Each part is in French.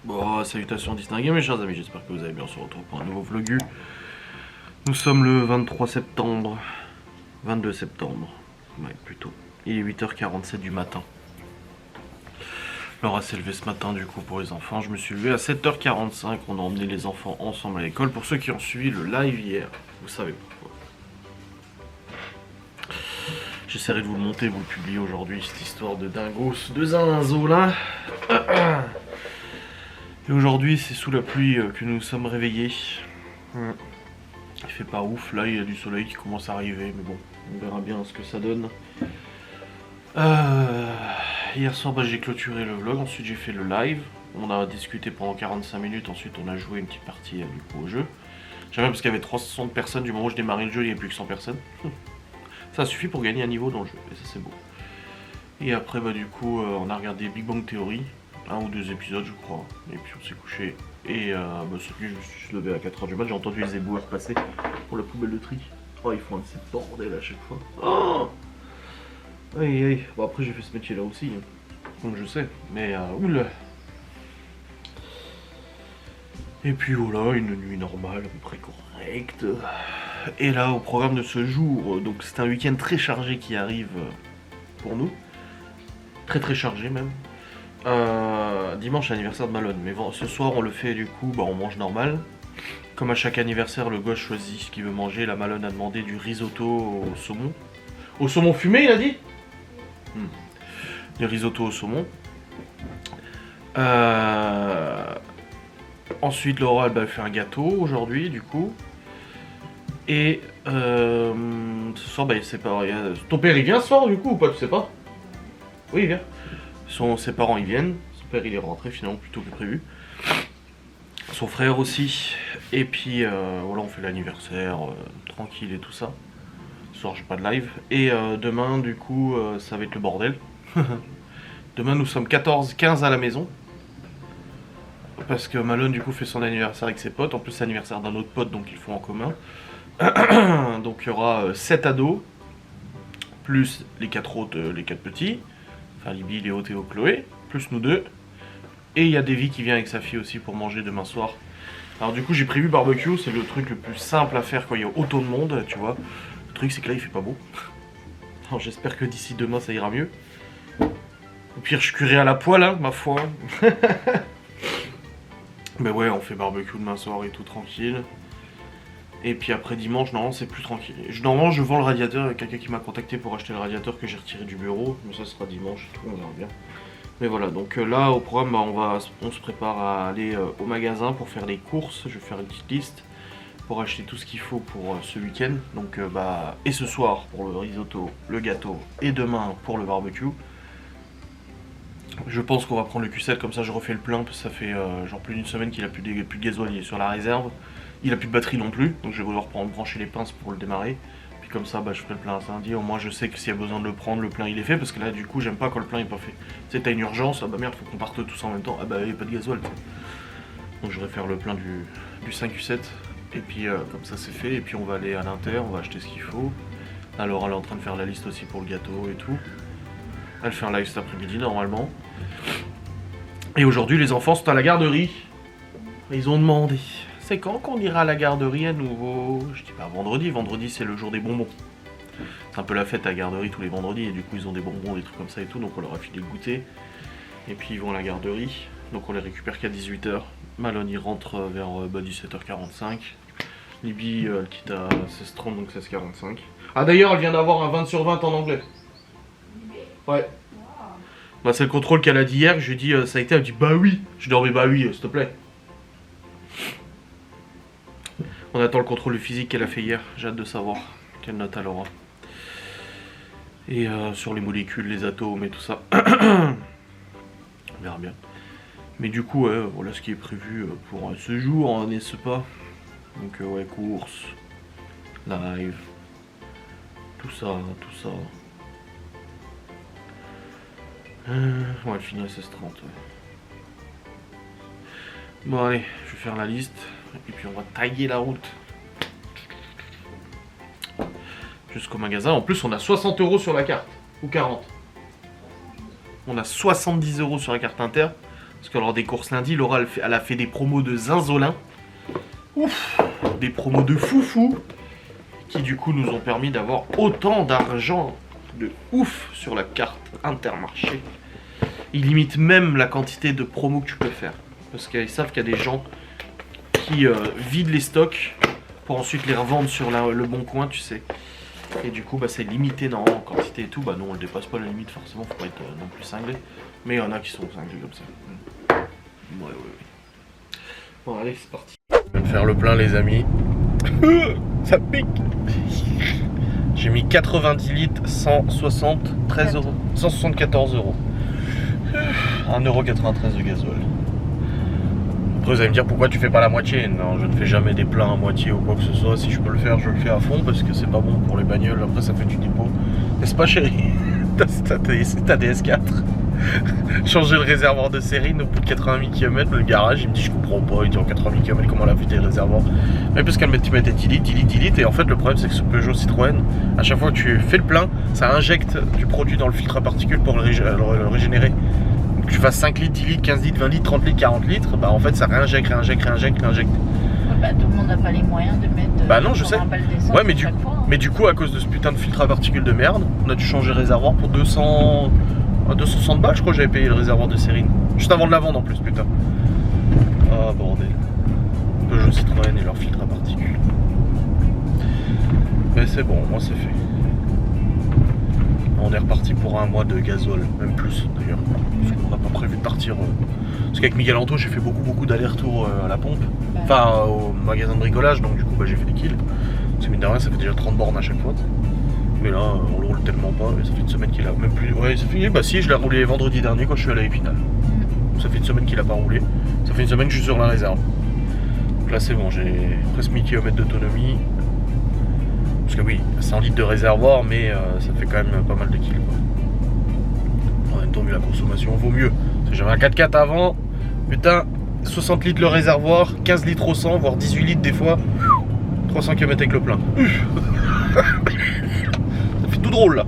Bon, salutations distinguées mes chers amis, j'espère que vous allez bien, on se retrouve pour un nouveau vlogu. Nous sommes le 23 septembre, 22 septembre, ouais plutôt. Il est 8h47 du matin. Laura s'est levée ce matin du coup pour les enfants, je me suis levé à 7h45, on a emmené les enfants ensemble à l'école. Pour ceux qui ont suivi le live hier, vous savez pourquoi. J'essaierai de vous le monter, vous le publier aujourd'hui, cette histoire de dingos, de zinzo là. Et aujourd'hui, c'est sous la pluie que nous sommes réveillés. Il fait pas ouf, là il y a du soleil qui commence à arriver, mais bon, on verra bien ce que ça donne. Hier soir, j'ai clôturé le vlog, ensuite j'ai fait le live. On a discuté pendant 45 minutes, ensuite on a joué une petite partie du coup au jeu. J'aime bien parce qu'il y avait 300 personnes, du moment où je démarrais le jeu, il n'y avait plus que 100 personnes. Ça suffit pour gagner un niveau dans le jeu, et ça c'est beau. Et après, du coup, on a regardé Big Bang Theory. Un ou deux épisodes je crois, et puis on s'est couché. Et ce nuit je me suis levé à 4h du mat, j'ai entendu les éboueurs passer pour la poubelle de tri. Oh, ils font un de ces bordel à chaque fois. Oh aïe aïe. Bon après j'ai fait ce métier là aussi, hein. Donc je sais, mais oula. Et puis voilà, une nuit normale, à peu près correcte. Et là au programme de ce jour, donc c'est un week-end très chargé qui arrive pour nous. Très très chargé même. Dimanche anniversaire de Malone, mais bon, ce soir on le fait du coup, on mange normal. Comme à chaque anniversaire, le gosse choisit ce qu'il veut manger. La Malone a demandé du risotto au saumon. Au saumon fumé, il a dit Du risotto au saumon. Ensuite, Laura elle va faire un gâteau aujourd'hui, du coup. Et ce soir, c'est pas. Ton père il vient ce soir, du coup, ou pas, tu sais pas? Oui, il vient. Ses parents ils viennent, son père il est rentré finalement plus tôt que prévu. Son frère aussi. Et puis voilà, on fait l'anniversaire tranquille et tout ça. Ce soir j'ai pas de live. Et demain du coup ça va être le bordel. Demain nous sommes 14-15 à la maison. Parce que Malone du coup fait son anniversaire avec ses potes. En plus c'est l'anniversaire d'un autre pote donc ils font en commun. Donc il y aura 7 ados. Plus les 4 autres, les 4 petits. Enfin Libby, Léo, Théo, Chloé, plus nous deux. Et il y a Davy qui vient avec sa fille aussi pour manger demain soir. Alors du coup j'ai prévu barbecue, c'est le truc le plus simple à faire quand il y a autant de monde, tu vois. Le truc c'est que là il fait pas beau. Alors j'espère que d'ici demain ça ira mieux. Au pire je cuirai à la poêle, hein, ma foi. Mais ouais, on fait barbecue demain soir et tout tranquille. Et puis après dimanche, normalement c'est plus tranquille. Normalement je vends le radiateur, il y a quelqu'un qui m'a contacté pour acheter le radiateur que j'ai retiré du bureau. Mais ça sera dimanche et tout, on verra bien. Mais voilà, donc là au programme, on se prépare à aller au magasin pour faire les courses. Je vais faire une petite liste pour acheter tout ce qu'il faut pour ce week-end. Donc et ce soir pour le risotto, le gâteau, et demain pour le barbecue. Je pense qu'on va prendre le Q7, comme ça je refais le plein, parce que ça fait genre plus d'une semaine qu'il a plus de gasoil, il est sur la réserve. Il a plus de batterie non plus, donc je vais vouloir brancher les pinces pour le démarrer. Puis comme ça, je ferai le plein à samedi. Au moins, je sais que s'il y a besoin de le prendre, le plein il est fait. Parce que là, du coup, j'aime pas quand le plein est pas fait. Tu sais, t'as une urgence, merde, faut qu'on parte tous en même temps. Il n'y a pas de gasoil. Donc je vais faire le plein du 5Q7. Et puis comme ça, c'est fait. Et puis on va aller à l'Inter, on va acheter ce qu'il faut. Alors, elle est en train de faire la liste aussi pour le gâteau et tout. Elle fait un live cet après-midi normalement. Et aujourd'hui, les enfants sont à la garderie. Ils ont demandé. C'est quand qu'on ira à la garderie à nouveau? Je dis vendredi, vendredi c'est le jour des bonbons. C'est un peu la fête à la garderie tous les vendredis et du coup ils ont des bonbons, des trucs comme ça et tout, donc on leur a filé le goûter. Et puis ils vont à la garderie, donc on les récupère qu'à 18h. Malone il rentre vers 17h45. Libby elle quitte à 16h30 donc 16h45. Ah d'ailleurs elle vient d'avoir un 20 sur 20 en anglais. Ouais. C'est le contrôle qu'elle a dit hier, je lui ai dit ça a été, elle me dit bah oui. Je lui ai dit bah oui s'il te plaît. On attend le contrôle physique qu'elle a fait hier, j'ai hâte de savoir quelle note elle aura. Et sur les molécules, les atomes et tout ça. On verra bien. Mais du coup, voilà ce qui est prévu pour ce jour, n'est-ce pas? Donc ouais, course, live, tout ça, tout ça. On va finir à 16h30. Ouais. Bon allez, je vais faire la liste. Et puis on va tailler la route jusqu'au magasin. En plus on a 60 € sur la carte. Ou 40. On a 70 € sur la carte Inter. Parce que lors des courses lundi, Laura elle a fait des promos de zinzolin. Ouf, des promos de foufou. Qui du coup nous ont permis d'avoir autant d'argent de ouf sur la carte Intermarché. Ils limitent même la quantité de promos que tu peux faire. Parce qu'ils savent qu'il y a des gens qui vident les stocks pour ensuite les revendre sur le bon coin, tu sais. Et du coup, bah, c'est limité non, en quantité et tout. Bah non, on ne dépasse pas la limite forcément, faut pas être non plus cinglé. Mais il y en a qui sont cinglés comme ça. Ouais. Bon, allez, c'est parti. Je vais me faire le plein, les amis. Ça pique. J'ai mis 90 litres, 173 euros. 174 euros. 1,93 € de gasoil. Après vous allez me dire pourquoi tu fais pas la moitié. Non, je ne fais jamais des pleins à moitié ou quoi que ce soit. Si je peux le faire, je le fais à fond parce que c'est pas bon pour les bagnoles. Après ça fait du dépôt. N'est-ce pas chérie? T'as des S4. Changer le réservoir de Sérine au bout de 80 000 km, le garage il me dit je comprends pas, il dit en 80 000 km comment elle a vu le réservoir. Mais parce qu'elle mettait 10 litres et en fait le problème c'est que ce Peugeot Citroën, à chaque fois que tu fais le plein, ça injecte du produit dans le filtre à particules pour le régénérer. Donc que tu fasses 5 litres, 10 litres, 15 litres, 20 litres, 30 litres, 40 litres, bah en fait ça réinjecte. Bah, tout le monde n'a pas les moyens de mettre bah non je sais. Ouais mais fois, hein. Mais du coup à cause de ce putain de filtre à particules de merde, on a dû changer le réservoir pour 260 balles je crois que j'avais payé le réservoir de Sérine. Juste avant de la vendre en plus putain. Ah bordel. Peugeot Citroën et leur filtre à particules. Mais c'est bon, moi c'est fait. On est reparti pour un mois de gazole, même plus d'ailleurs. On n'a pas prévu de partir. Parce qu'avec Miguel Anto j'ai fait beaucoup d'allers-retours à la pompe. Enfin au magasin de bricolage, donc du coup bah, j'ai fait des kills. Parce que mine de rien ça fait déjà 30 bornes à chaque fois. Mais là, on le roule tellement pas, et ça fait une semaine qu'il a même plus. Ouais, ça fait. Bah si, je l'ai roulé vendredi dernier quand je suis allé à Épinal. Ça fait une semaine qu'il a pas roulé. Ça fait une semaine que je suis sur la réserve. Donc là, c'est bon, j'ai presque 1000 km d'autonomie. Parce que oui, 100 litres de réservoir, mais ça fait quand même pas mal de kills. En même temps, vu la consommation, vaut mieux. Parce que j'avais un 4x4 avant, putain, 60 litres le réservoir, 15 litres au 100, voire 18 litres des fois. 300 km avec le plein. Tout drôle là.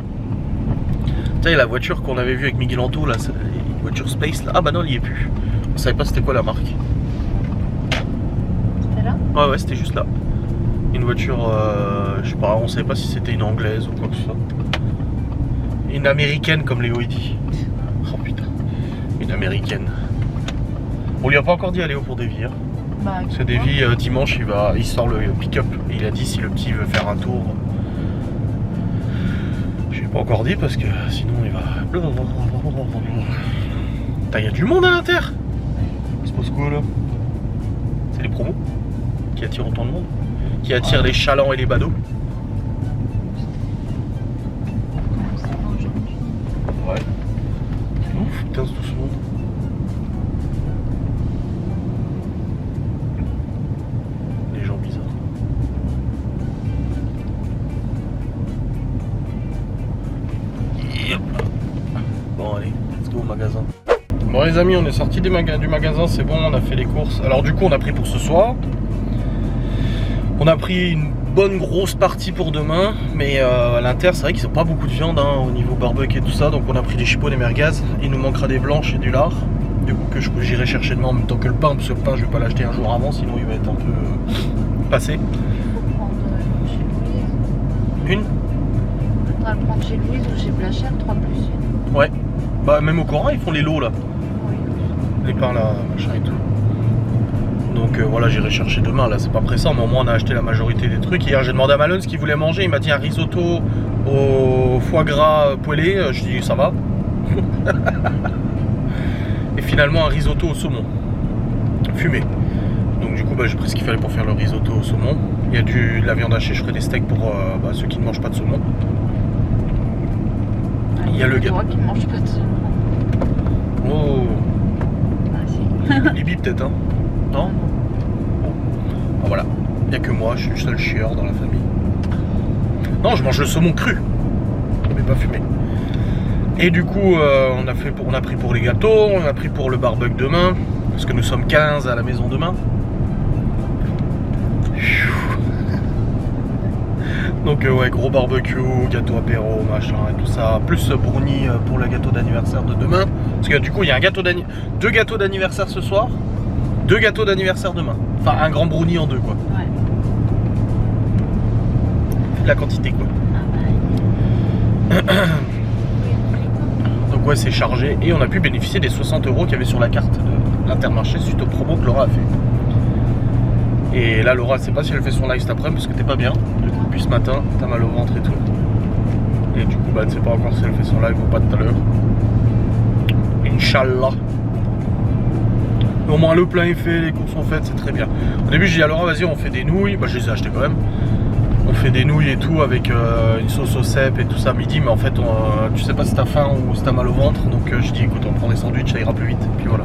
Tu sais, la voiture qu'on avait vue avec Miguel Anto là, c'est une voiture Space là. Ah bah non, il y est plus. On savait pas c'était quoi la marque. C'était là? Ouais, c'était juste là. Une voiture, je sais pas, on savait pas si c'était une anglaise ou quoi que ce soit. Une américaine comme Léo il dit. Oh putain. Une américaine. On lui a pas encore dit à Léo pour Davy. Hein. Bah, parce que Davy dimanche il sort le pick-up. Et il a dit si le petit veut faire un tour. Pas encore dit parce que sinon il va. Putain, il y a du monde à l'inter. Il se passe quoi là? C'est les promos qui attirent autant de monde, qui attirent les chalands et les badauds. Ouais. C'est ouf, putain, c'est tout ce monde. Les gens bizarres. Bon allez, let's go au magasin. Bon les amis, on est sortis du magasin, c'est bon, on a fait les courses. Alors du coup on a pris pour ce soir. On a pris une bonne grosse partie pour demain. Mais à l'inter c'est vrai qu'ils n'ont pas beaucoup de viande hein, au niveau barbecue et tout ça. Donc on a pris des chipots, des merguez. Il nous manquera des blanches et du lard. Du coup que j'irai chercher demain en même temps que le pain. Parce que le pain je vais pas l'acheter un jour avant, sinon il va être un peu passé. Une? On va le prendre chez Louise ou chez Blachère, 3 plus 1. Ouais. Bah même au Coran ils font les lots là. Oui. Les pains là, machin et tout. Donc voilà, j'irai chercher demain, là c'est pas pressant, mais au moins on a acheté la majorité des trucs. Hier j'ai demandé à Malone ce qu'il voulait manger, il m'a dit un risotto au foie gras poêlé, je dis ça va. Et finalement un risotto au saumon, fumé. Donc du coup bah, j'ai pris ce qu'il fallait pour faire le risotto au saumon. Il y a de la viande hachée, je ferai des steaks pour ceux qui ne mangent pas de saumon. Il y a le gars. Toi qui ne manges pas de saumon. Oh. Ah si. Libye peut-être hein. Non. Ah, voilà, il n'y a que moi, je suis le seul chieur dans la famille. Non, je mange le saumon cru, mais pas fumé. Et du coup, on a pris pour les gâteaux, on a pris pour le barbecue demain, parce que nous sommes 15 à la maison demain. Donc ouais, gros barbecue, gâteau apéro, machin et tout ça, plus brownie pour le gâteau d'anniversaire de demain. Parce que du coup, il y a deux gâteaux d'anniversaire ce soir, 2 gâteaux d'anniversaire demain. Enfin, un grand brownie en 2, quoi. Ouais. De la quantité, quoi. Ah bah, Donc ouais, c'est chargé. Et on a pu bénéficier des 60 € qu'il y avait sur la carte de l'Intermarché suite au promo que Laura a fait. Et là, Laura, je sais pas si elle fait son live cet après-midi parce que t'es pas bien. Du coup, depuis ce matin, t'as mal au ventre et tout. Et du coup, bah, tu sais pas encore si elle fait son live ou pas tout à l'heure. Inch'Allah. Au moins, le plein est fait, les courses sont faites, c'est très bien. Au début, j'ai dit à Laura, vas-y, on fait des nouilles. Bah, je les ai achetées quand même. On fait des nouilles et tout avec une sauce au cèpe et tout ça midi. Mais en fait, tu sais pas si t'as faim ou si t'as mal au ventre. Donc, je dis, écoute, on prend des sandwichs, ça ira plus vite. Puis voilà.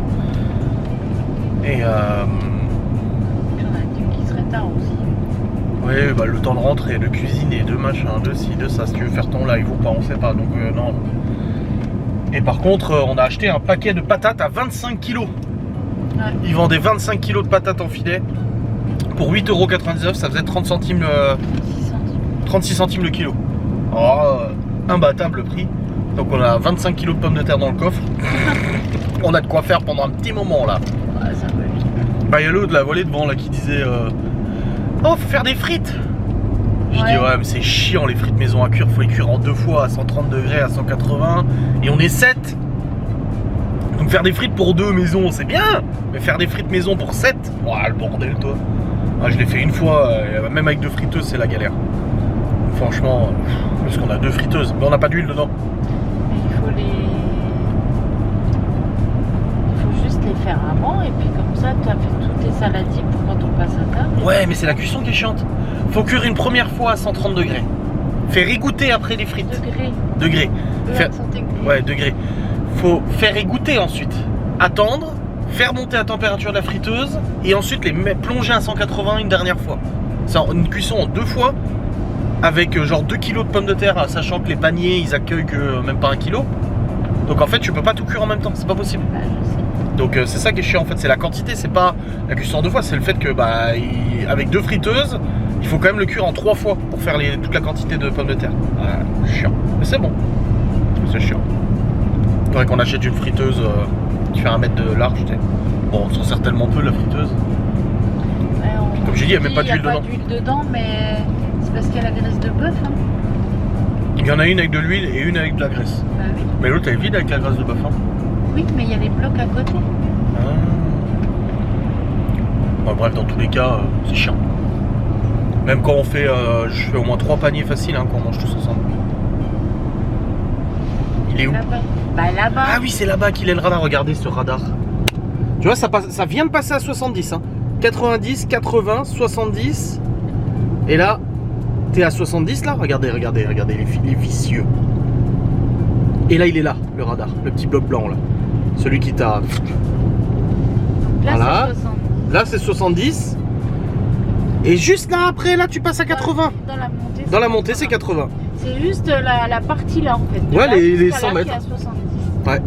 Et j'en ai dit qu'il serait tard aussi. oui, bah, le temps de rentrer, de cuisiner, de machin, de ci, de ça, si tu veux faire ton live ou pas, on sait pas, donc non. Et par contre, on a acheté un paquet de patates à 25 kg. Ouais. Ils vendaient 25 kg de patates en filet. Pour 8,99 €, ça faisait 30 centimes, 6 centimes. 36 centimes le kilo. Oh, imbattable le prix. Donc on a 25 kg de pommes de terre dans le coffre. On a de quoi faire pendant un petit moment là. Ouais, ça va vite. Bah, il y a l'autre de la volée devant là qui disait oh, faut faire des frites. Je dis ouais, mais c'est chiant les frites maison à cuire, faut les cuire en 2 fois à 130 degrés, à 180 et on est 7. Donc faire des frites pour 2 maison c'est bien, mais faire des frites maison pour 7, ouah, le bordel toi. Ah, je l'ai fait une fois, même avec 2 friteuses c'est la galère. Franchement, parce qu'on a 2 friteuses, mais on n'a pas d'huile dedans. Mais il faut juste les faire avant et puis comme ça tu as fait tous tes saladiers pour quand on passe à table. Ouais, mais c'est la cuisson qui est chiante. Faut cuire une première fois à 130 degrés. Faire égoutter après les frites. Degrés. Faire... Ouais, degrés. Faut faire égoutter ensuite. Attendre, faire monter la température de la friteuse et ensuite les plonger à 180 une dernière fois. C'est une cuisson en 2 fois avec genre 2 kg de pommes de terre, sachant que les paniers ils accueillent que même pas 1 kg. Donc en fait tu peux pas tout cuire en même temps, c'est pas possible. Bah, je sais. Donc c'est ça qui est chiant en fait, c'est la quantité, c'est pas la cuisson en 2 fois, c'est le fait que bah avec 2 friteuses, il faut quand même le cuire en 3 fois pour faire toute la quantité de pommes de terre. Chiant. Mais c'est bon. C'est chiant. Il faudrait qu'on achète une friteuse qui fait 1 mètre de large. T'sais. Bon, on s'en sert tellement peu la friteuse. Ouais, Comme j'ai dit, il n'y a même pas d'huile dedans. Il n'y a pas d'huile dedans, mais c'est parce qu'il y a la graisse de bœuf. Hein. Il y en a une avec de l'huile et une avec de la graisse. Bah oui. Mais l'autre elle est vide avec la graisse de bœuf. Hein. Oui, mais il y a les blocs à côté. Bon, bref, dans tous les cas, c'est chiant. Même quand on fait, je fais au moins 3 paniers faciles hein, quand on mange tous ensemble. Il est où? Là-bas. Bah là-bas. Ah oui, c'est là-bas qu'il est le radar. Regardez ce radar. Tu vois, ça vient de passer à 70. Hein. 90, 80, 70. Et là, t'es à 70 là. Regardez, il est vicieux. Et là, il est là, le radar. Le petit bloc blanc là. Celui qui t'a... Là, voilà. c'est 60. Là, c'est 70. Et juste là, après, là, tu passes à 80. Dans la montée, c'est 80. C'est juste la partie là, en fait. De ouais, là, les 100 là, mètres. qui est à 70. Ouais.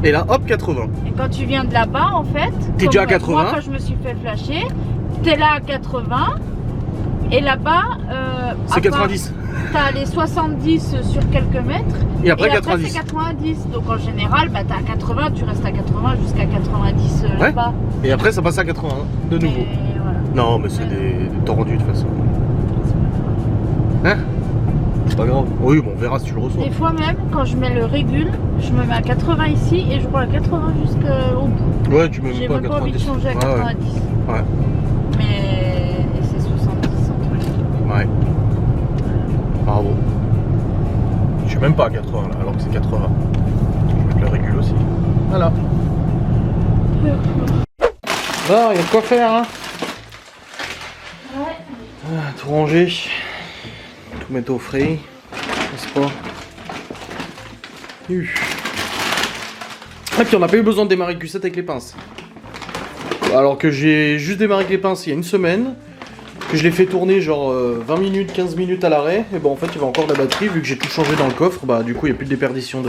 Et là, hop, 80. Et quand tu viens de là-bas, en fait... T'es déjà à 80. Moi, quand je me suis fait flasher, t'es là à 80. Et là-bas... c'est 90. T'as les 70 sur quelques mètres. Et après 90. c'est 90. Donc en général, bah, t'as 80, tu restes à 80 jusqu'à 90 là-bas. Et après, ça passe à 80, hein, de nouveau. Et voilà. Non, mais c'est des tordus de toute façon. Hein? C'est pas grave. Oui, bon, on verra si tu le reçois. Des fois même, quand je mets le régule, je me mets à 80 ici et je roule à 80 jusqu'au bout. Ouais, tu me mets J'ai pas à même pas envie de 90. changer à 90. Ouais. Mais c'est 70 sans truc. Ouais. Bravo. Je suis même pas à 80 là, alors que c'est 80. Je vais mettre le régule aussi. Voilà. Bon, il y a de quoi faire, hein. Ouais. Tout ranger. Tout mettre au frais. N'est-ce pas? Et puis on n'a pas eu besoin de démarrer le Q7 avec les pinces. Alors que j'ai juste démarré avec les pinces il y a une semaine. Que je l'ai fait tourner genre 20 minutes, 15 minutes à l'arrêt. Et bon en fait il va encore de la batterie. Vu que j'ai tout changé dans le coffre, bah du coup il n'y a plus de déperdition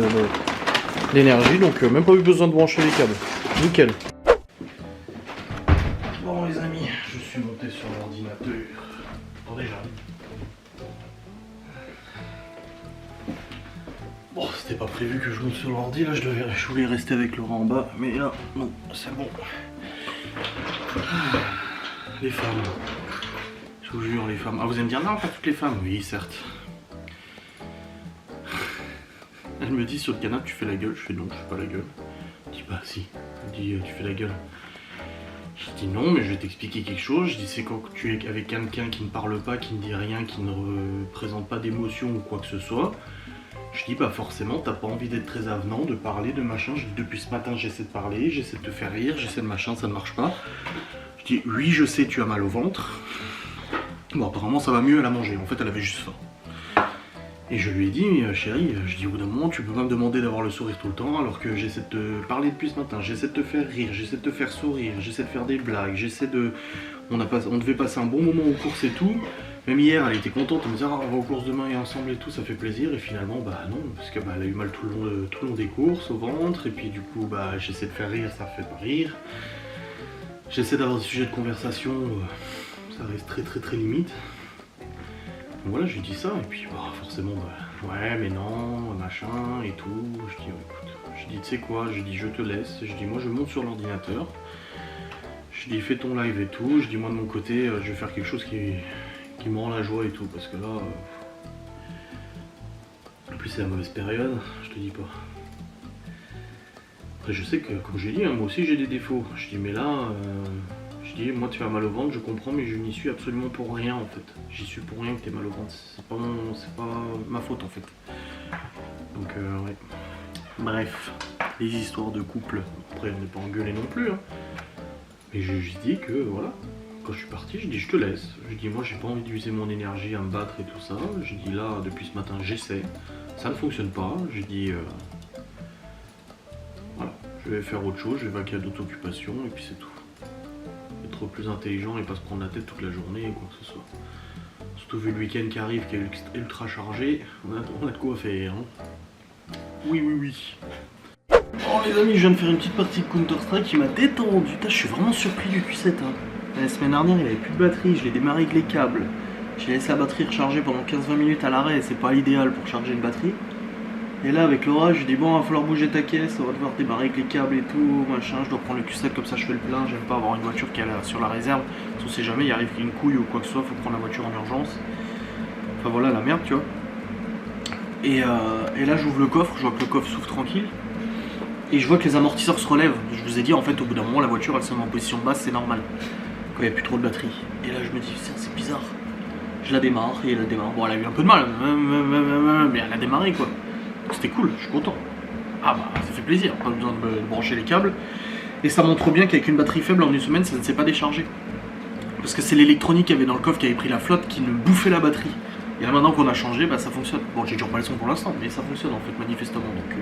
d'énergie. Donc même pas eu besoin de brancher les câbles. Nickel. Bon les amis, je suis monté sur l'ordinateur. Attendez, j'arrive. Bon, c'était pas prévu que je monte sur l'ordi, là je voulais rester avec Laurent en bas, mais là, non, c'est bon. Les femmes, je vous jure, les femmes. Ah, vous allez me dire, non, pas toutes les femmes. Oui, certes. Elle me dit sur le canapé, tu fais la gueule. Je fais non, je fais pas la gueule. Je dis, bah si. Elle me dit, tu fais la gueule. Je dis non, mais je vais t'expliquer quelque chose. Je dis, c'est quand tu es avec quelqu'un qui ne parle pas, qui ne dit rien, qui ne présente pas d'émotion ou quoi que ce soit. Je dis, bah forcément, t'as pas envie d'être très avenant, de parler, de machin. Je dis, depuis ce matin, j'essaie de parler, j'essaie de te faire rire, j'essaie de machin, ça ne marche pas. Je dis, oui, je sais, tu as mal au ventre. Bon, apparemment, ça va mieux, elle a mangé. En fait, elle avait juste faim. Et je lui ai dit, chérie, je dis, au bout d'un moment, tu peux pas me demander d'avoir le sourire tout le temps, alors que j'essaie de te parler depuis ce matin, j'essaie de te faire rire, j'essaie de te faire sourire, j'essaie de faire des blagues, j'essaie de... On devait passer un bon moment aux courses et tout. Même hier, elle était contente, elle me disait, ah, on va aux courses demain et ensemble et tout, ça fait plaisir. Et finalement, bah non, parce que bah, elle a eu mal tout le long des courses, au ventre. Et puis du coup, bah j'essaie de faire rire, ça fait pas rire. J'essaie d'avoir des sujets de conversation, ça reste très limite. Donc voilà, je lui dis ça, et puis bah forcément, bah, ouais, mais non, machin et tout. Je dis, écoute, je dis, tu sais quoi, je dis, je te laisse. Je dis, moi je monte sur l'ordinateur. Je dis, fais ton live et tout. Je dis, moi de mon côté, je vais faire quelque chose qui me rend la joie et tout, parce que là, en plus c'est la mauvaise période, je te dis pas. Après je sais que, comme j'ai dit, hein, moi aussi j'ai des défauts. Je dis, mais là, je dis, moi tu as mal au ventre, je comprends, mais je n'y suis absolument pour rien en fait. J'y suis pour rien que tu aies mal au ventre, c'est pas ma faute en fait. Donc ouais. Bref, les histoires de couple, après on n'est pas engueulé non plus, hein. Mais je dis que voilà. Quand je suis parti, je dis je te laisse. Je dis moi j'ai pas envie d'user mon énergie à me battre et tout ça. Je dis là depuis ce matin j'essaie. Ça ne fonctionne pas. Je dis voilà, je vais faire autre chose, je vais vaquer à d'autres occupations et puis c'est tout. Être plus intelligent et pas se prendre la tête toute la journée ou quoi que ce soit. Surtout vu le week-end qui arrive qui est ultra chargé, on a de quoi faire. Hein. Oui. Bon les amis, je viens de faire une petite partie de Counter-Strike qui m'a détendu. Je suis vraiment surpris du Q7. Hein. La semaine dernière, il avait plus de batterie, je l'ai démarré avec les câbles. J'ai laissé la batterie recharger pendant 15-20 minutes à l'arrêt, c'est pas idéal pour charger une batterie. Et là, avec l'orage, je dis bon, il va falloir bouger ta caisse, on va devoir démarrer avec les câbles et tout, machin. Je dois prendre le Q7 comme ça, je fais le plein. J'aime pas avoir une voiture qui est sur la réserve. Si on sait jamais, il arrive qu'il y ait une couille ou quoi que ce soit, faut prendre la voiture en urgence. Enfin voilà, la merde, tu vois. Et là, j'ouvre le coffre, je vois que le coffre s'ouvre tranquille. Et je vois que les amortisseurs se relèvent. Je vous ai dit, en fait, au bout d'un moment, la voiture, elle se met en position basse, c'est normal. Quand il n'y a plus trop de batterie. Et là je me dis, c'est bizarre. Je la démarre et elle démarre. Bon, elle a eu un peu de mal, mais elle a démarré quoi. C'était cool, je suis content. Ah bah ça fait plaisir, pas besoin de brancher les câbles. Et ça montre bien qu'avec une batterie faible en une semaine, ça ne s'est pas déchargé. Parce que c'est l'électronique qu'il y avait dans le coffre qui avait pris la flotte qui me bouffait la batterie. Et là maintenant qu'on a changé, bah ça fonctionne. Bon, j'ai toujours pas le son pour l'instant, mais ça fonctionne en fait manifestement. Donc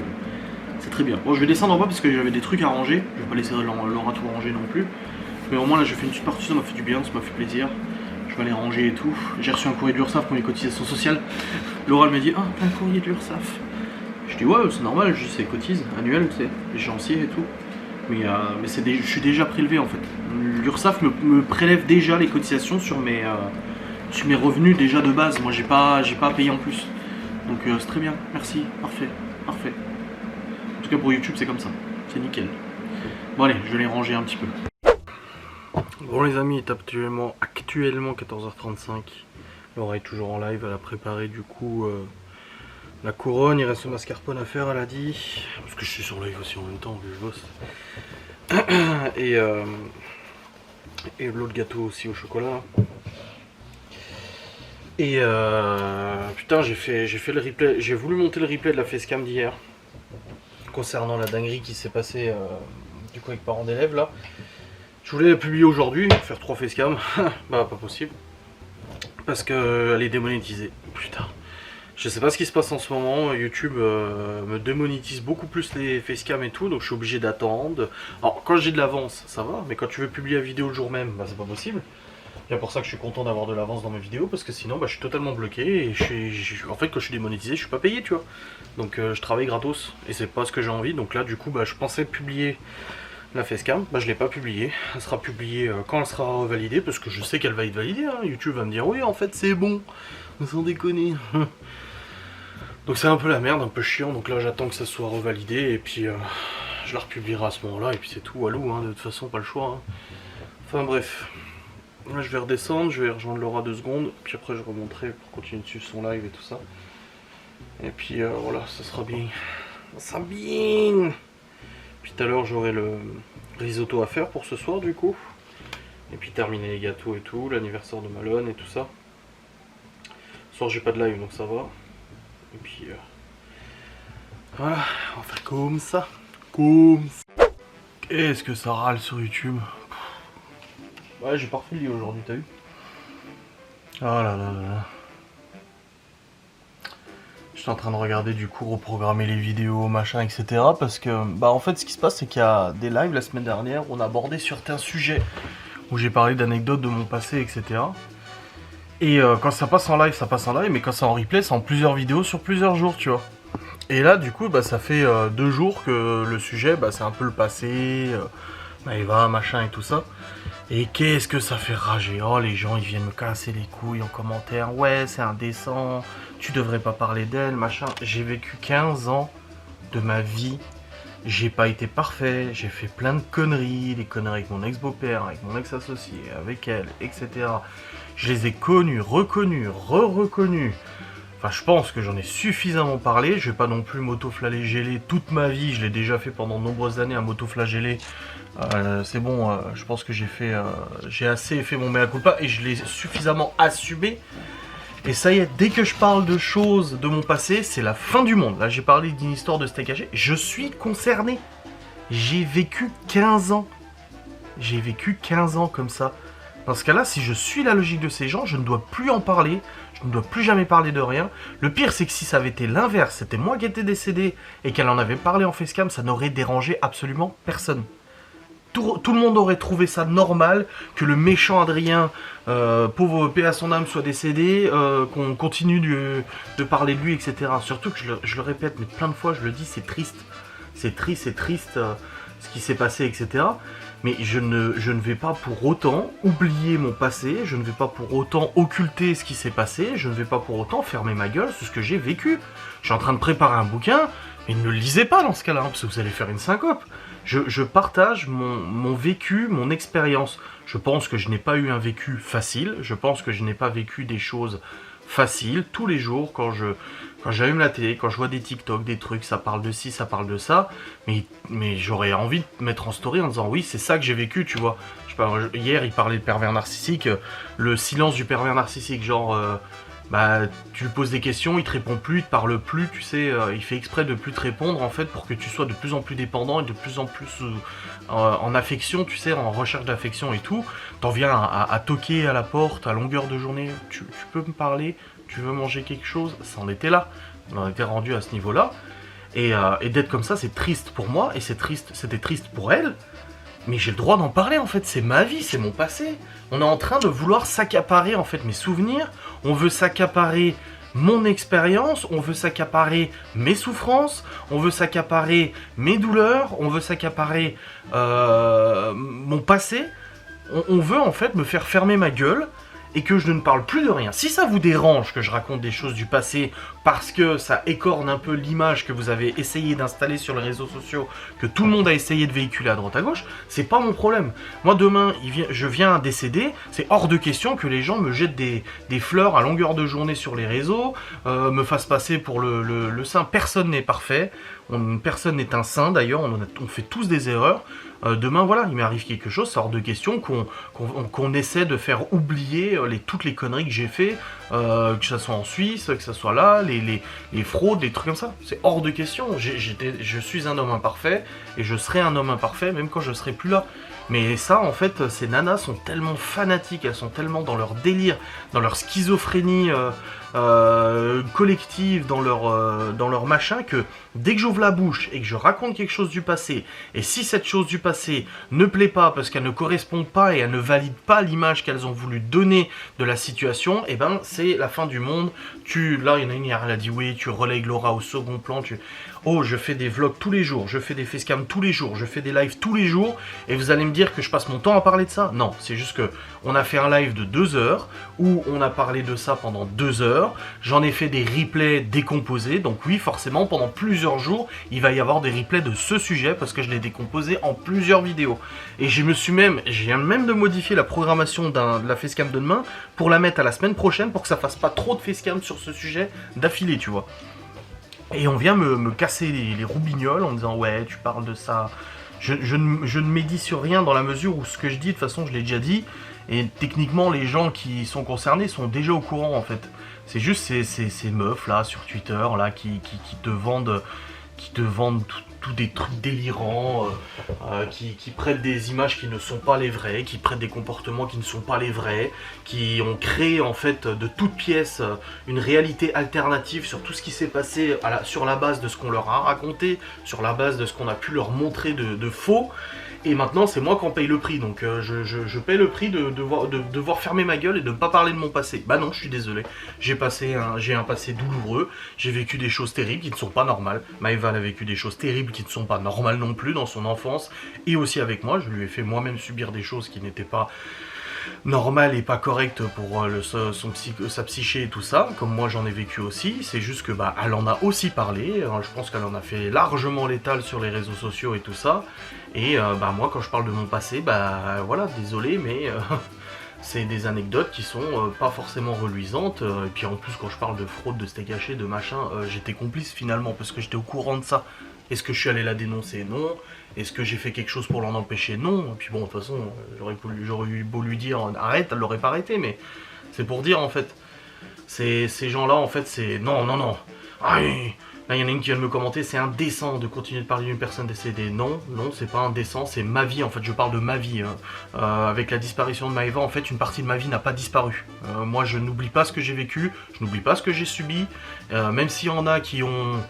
c'est très bien. Bon, je vais descendre en bas parce que j'avais des trucs à ranger. Je vais pas laisser Laura tout ranger non plus. Mais au moins là j'ai fait une petite partie, ça m'a fait du bien, ça m'a fait plaisir. Je vais aller ranger et tout. J'ai reçu un courrier de l'URSSAF pour mes cotisations sociales. Laura elle m'a dit, ah t'as un courrier de l'URSSAF. Je dis ouais c'est normal, je dis c'est cotise, annuel, tu sais, échéancier et tout. Mais je suis déjà prélevé en fait. L'URSSAF me prélève déjà les cotisations sur mes revenus déjà de base. Moi j'ai pas à payer en plus. Donc c'est très bien, merci, parfait. En tout cas pour YouTube c'est comme ça, c'est nickel. Bon allez, je vais les ranger un petit peu. Bon les amis, il est actuellement 14h35. Laura est toujours en live, elle a préparé du coup la couronne, il reste le mascarpone à faire, elle a dit. Parce que je suis sur live aussi en même temps, vu que je bosse. Et l'autre gâteau aussi au chocolat. Et putain, j'ai fait le replay, j'ai voulu monter le replay de la facecam d'hier. Concernant la dinguerie qui s'est passée du coup avec parents d'élèves là. Je voulais la publier aujourd'hui, faire 3 facecam, bah pas possible. Parce qu'elle est démonétisée. Putain. Je sais pas ce qui se passe en ce moment, YouTube me démonétise beaucoup plus les facecam et tout, donc je suis obligé d'attendre. Alors quand j'ai de l'avance, ça va, mais quand tu veux publier la vidéo le jour même, bah c'est pas possible. C'est pour ça que je suis content d'avoir de l'avance dans mes vidéos, parce que sinon bah, je suis totalement bloqué, et en fait quand je suis démonétisé, je suis pas payé, tu vois. Donc je travaille gratos, et c'est pas ce que j'ai envie, donc là du coup bah, je pensais publier la facecam, bah je l'ai pas publiée, elle sera publiée quand elle sera validée, parce que je sais qu'elle va être validée, hein. YouTube va me dire oui en fait c'est bon, sans déconner. Donc c'est un peu la merde, un peu chiant, donc là j'attends que ça soit revalidé et puis je la republierai à ce moment là et puis c'est tout, walou, hein, de toute façon pas le choix. Hein. Enfin bref, là je vais redescendre, je vais rejoindre Laura 2 secondes, puis après je remonterai pour continuer de suivre son live et tout ça. Et puis voilà, ça sera bien. Ça sera bien. Puis tout à l'heure j'aurai le risotto à faire pour ce soir du coup. Et puis terminer les gâteaux et tout, l'anniversaire de Malone et tout ça. Ce soir j'ai pas de live donc ça va. Et puis voilà, on va faire comme ça. Comme ça. Qu'est-ce que ça râle sur YouTube. Ouais, j'ai pas refait le lit aujourd'hui, t'as vu? Oh là là là là. J'étais en train de regarder du coup, reprogrammer les vidéos, machin, etc. Parce que, bah en fait, ce qui se passe, c'est qu'il y a des lives la semaine dernière, on a abordé certains sujets où j'ai parlé d'anecdotes de mon passé, etc. Et quand ça passe en live, ça passe en live, mais quand c'est en replay, c'est en plusieurs vidéos sur plusieurs jours, tu vois. Et là, du coup, bah ça fait 2 jours que le sujet, bah c'est un peu le passé, Maëva, machin et tout ça. Et qu'est-ce que ça fait rager. Oh, les gens, ils viennent me casser les couilles en commentaire. Ouais, c'est indécent, tu devrais pas parler d'elle, machin. J'ai vécu 15 ans de ma vie. J'ai pas été parfait, j'ai fait plein de conneries. Des conneries avec mon ex-beau-père, avec mon ex-associé, avec elle, etc. Je les ai connus, reconnus, re-reconnus. Enfin, je pense que j'en ai suffisamment parlé. Je vais pas non plus m'auto-flageller toute ma vie. Je l'ai déjà fait pendant de nombreuses années, à m'auto-flageller. C'est bon, je pense que j'ai assez fait mon mea culpa et je l'ai suffisamment assumé. Et ça y est, dès que je parle de choses de mon passé, c'est la fin du monde. Là, j'ai parlé d'une histoire de steak haché. Je suis concerné. J'ai vécu 15 ans. J'ai vécu 15 ans comme ça. Dans ce cas-là, si je suis la logique de ces gens, je ne dois plus en parler. Je ne dois plus jamais parler de rien. Le pire, c'est que si ça avait été l'inverse, c'était moi qui étais décédé et qu'elle en avait parlé en facecam, ça n'aurait dérangé absolument personne. Tout le monde aurait trouvé ça normal que le méchant Adrien, pauvre paix à son âme, soit décédé, qu'on continue de parler de lui, etc. Surtout que je le répète, mais plein de fois je le dis, c'est triste. C'est triste ce qui s'est passé, etc. Mais je ne vais pas pour autant oublier mon passé, je ne vais pas pour autant occulter ce qui s'est passé, je ne vais pas pour autant fermer ma gueule sur ce que j'ai vécu. Je suis en train de préparer un bouquin, mais ne le lisez pas dans ce cas-là, hein, parce que vous allez faire une syncope. Je partage mon vécu, mon expérience. Je pense que je n'ai pas eu un vécu facile. Je pense que je n'ai pas vécu des choses faciles. Tous les jours, quand j'allume la télé, quand je vois des TikTok, des trucs, ça parle de ci, ça parle de ça. Mais j'aurais envie de mettre en story en disant oui, c'est ça que j'ai vécu, tu vois. Je sais pas, hier, il parlait de pervers narcissique. Le silence du pervers narcissique, genre... bah, tu lui poses des questions, il te répond plus, il te parle plus, tu sais, il fait exprès de plus te répondre en fait pour que tu sois de plus en plus dépendant et de plus en plus en affection, tu sais, en recherche d'affection et tout. T'en viens à toquer à la porte à longueur de journée, tu peux me parler, tu veux manger quelque chose, ça en était là, on en était rendu à ce niveau-là. Et d'être comme ça, c'est triste pour moi et c'était triste pour elle. Mais j'ai le droit d'en parler en fait, c'est ma vie, c'est mon passé. On est en train de vouloir s'accaparer en fait mes souvenirs, on veut s'accaparer mon expérience, on veut s'accaparer mes souffrances, on veut s'accaparer mes douleurs, on veut s'accaparer mon passé. On veut en fait me faire fermer ma gueule et que je ne parle plus de rien. Si ça vous dérange que je raconte des choses du passé parce que ça écorne un peu l'image que vous avez essayé d'installer sur les réseaux sociaux, que tout le monde a essayé de véhiculer à droite à gauche, c'est pas mon problème. Moi demain, je viens décéder, c'est hors de question que les gens me jettent des fleurs à longueur de journée sur les réseaux, me fassent passer pour le saint. Personne n'est parfait, personne n'est un saint d'ailleurs, on fait tous des erreurs. Demain, voilà, il m'arrive quelque chose, c'est hors de question qu'on essaie de faire oublier toutes les conneries que j'ai fait, que ça soit en Suisse, que ça soit là, les fraudes, les trucs comme ça. C'est hors de question. Je suis un homme imparfait et je serai un homme imparfait même quand je serai plus là. Mais ça, en fait, ces nanas sont tellement fanatiques, elles sont tellement dans leur délire, dans leur schizophrénie collective, dans leur machin, que dès que j'ouvre la bouche et que je raconte quelque chose du passé, et si cette chose du passé ne plaît pas parce qu'elle ne correspond pas et elle ne valide pas l'image qu'elles ont voulu donner de la situation, et ben c'est la fin du monde. Là, il y en a une hier, elle a dit oui, tu relègues Laura au second plan, Oh, je fais des vlogs tous les jours, je fais des facecams tous les jours, je fais des lives tous les jours, et vous allez me dire que je passe mon temps à parler de ça? Non, c'est juste que on a fait un live de 2 heures, où on a parlé de ça pendant 2 heures, J'en ai fait des replays décomposés, donc oui, forcément, pendant plusieurs jours, il va y avoir des replays de ce sujet parce que je l'ai décomposé en plusieurs vidéos. Et je viens même de modifier la programmation de la facecam de demain pour la mettre à la semaine prochaine pour que ça fasse pas trop de facecam sur ce sujet d'affilée, tu vois. Et on vient me casser les roubignoles en me disant ouais, tu parles de ça. Je ne médis sur rien dans la mesure où ce que je dis, de toute façon, je l'ai déjà dit. Et techniquement, les gens qui sont concernés sont déjà au courant en fait. C'est juste ces meufs là sur Twitter là qui te vendent tout des trucs délirants, qui prêtent des images qui ne sont pas les vraies, qui prêtent des comportements qui ne sont pas les vrais, qui ont créé en fait de toutes pièces une réalité alternative sur tout ce qui s'est passé sur la base de ce qu'on leur a raconté, sur la base de ce qu'on a pu leur montrer de faux. Et maintenant, c'est moi qui en paye le prix, donc je paye le prix de devoir fermer ma gueule et de ne pas parler de mon passé. Bah non, je suis désolé. J'ai un passé douloureux, j'ai vécu des choses terribles qui ne sont pas normales. Maëva a vécu des choses terribles qui ne sont pas normales non plus dans son enfance, et aussi avec moi. Je lui ai fait moi-même subir des choses qui n'étaient pas normales et pas correctes pour sa psyché et tout ça, comme moi j'en ai vécu aussi. C'est juste que bah elle en a aussi parlé, je pense qu'elle en a fait largement l'étal sur les réseaux sociaux et tout ça. Et bah moi quand je parle de mon passé, bah voilà, désolé mais c'est des anecdotes qui sont pas forcément reluisantes. Et puis en plus quand je parle de fraude, de steak haché, de machin, j'étais complice finalement parce que j'étais au courant de ça. Est-ce que je suis allé la dénoncer? Non. Est-ce que j'ai fait quelque chose pour l'en empêcher? Non. Et puis bon, de toute façon, j'aurais eu beau lui dire arrête, elle l'aurait pas arrêté, mais c'est pour dire en fait. Ces gens-là, en fait, c'est non. Ah, là, il y en a une qui vient de me commenter, c'est indécent de continuer de parler d'une personne décédée. Non, c'est pas indécent, c'est ma vie, en fait, je parle de ma vie. Avec la disparition de Maëva, en fait, une partie de ma vie n'a pas disparu. Moi, je n'oublie pas ce que j'ai vécu, je n'oublie pas ce que j'ai subi, même s'il y en a qui ont...